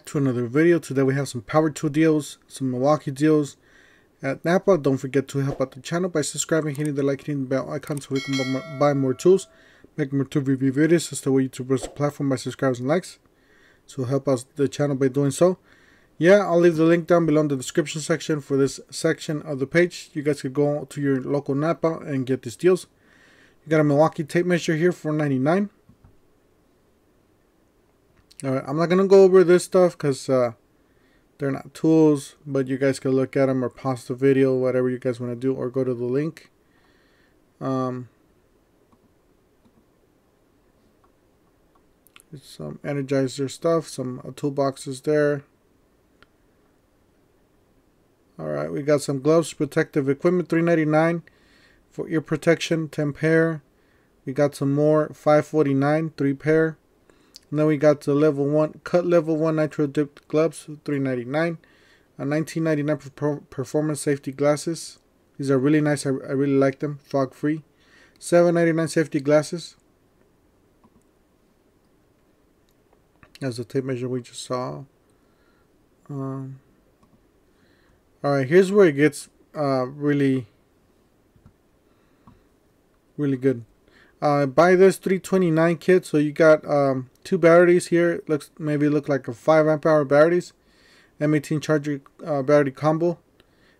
to another video. Today we have some power tool deals, some Milwaukee deals at Napa. Don't forget to help out the channel by subscribing, hitting the like, hitting the bell icon so we can buy more tools, make more tool review videos. That's the way YouTube grows the platform, by subscribers and likes. So help us the channel by doing so. Yeah, I'll leave the link down below in the description section for this section of the page. You guys could go to your local Napa and get these deals. You got a Milwaukee tape measure here for $4.99. Alright, I'm not going to go over this stuff because they're not tools, but you guys can look at them or pause the video, whatever you guys want to do, or go to the link. It's some Energizer stuff, some toolboxes there. Alright, we got some gloves, protective equipment, $3.99 for ear protection, 10 pair. We got some more, $5.49, 3 pair. And then we got the level 1, cut level 1 nitro dipped gloves, $3.99. $19.99 performance safety glasses. These are really nice. I really like them. Fog free. $7.99 safety glasses. That's the tape measure we just saw. Alright, here's where it gets really good. Buy this $3.29 kit. So you got 2 batteries here. Looks look like a 5 amp hour batteries. M18 charger battery combo.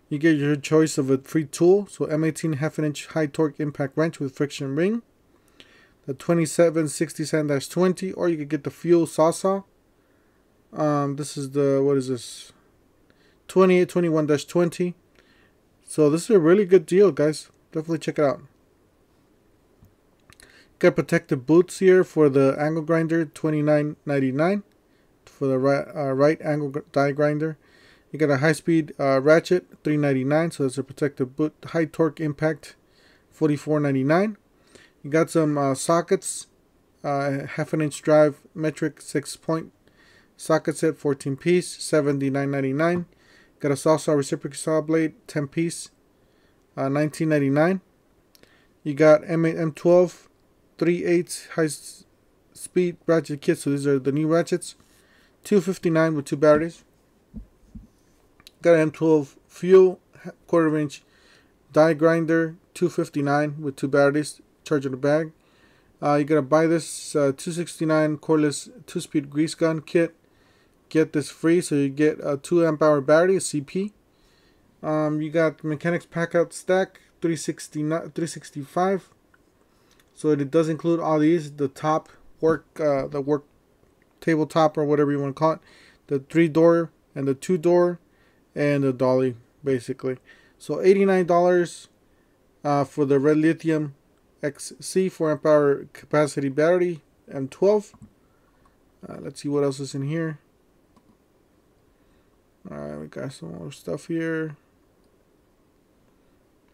You get your choice of a free tool. So M18 half-inch high torque impact wrench with friction ring. The 2767-20, or you could get the fuel saw. This is the, what is this? 2821-20. So this is a really good deal, guys. Definitely check it out. Got protective boots here for the angle grinder, $29.99 for the right angle die grinder. You got a high-speed ratchet, $3.99, so it's a protective boot. High torque impact, $44.99. You got some sockets, half-inch drive metric 6-point socket set, 14 piece, $79.99. Got a saw reciprocal saw blade, 10 piece, $19.99. You got M12 3/8 high speed ratchet kit. So these are the new ratchets, $2.59 with 2 batteries. Got an M12 fuel 1/4 inch die grinder, $2.59 with 2 batteries. Charge in the bag. You gotta buy this $2.69 cordless 2-speed grease gun kit. Get this free, so you get a 2 amp hour battery, a CP. You got mechanics pack out stack, $365. So it does include all these, the top work, the work tabletop or whatever you want to call it, the 3-door and the 2-door, and the dolly basically. So $89 for the red lithium XC 4 amp hour capacity battery, M12. Let's see what else is in here. Alright, we got some more stuff here.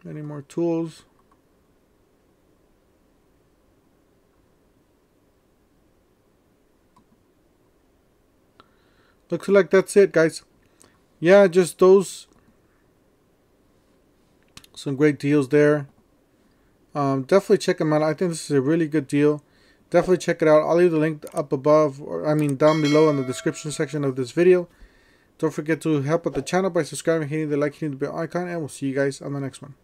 Any more tools? Looks like that's it, guys. Yeah, just those. Some great deals there. Definitely check them out. I think this is a really good deal. Definitely check it out. I'll leave the link up above, or I mean down below in the description section of this video. Don't forget to help out the channel by subscribing, hitting the like, hitting the bell icon, and we'll see you guys on the next one.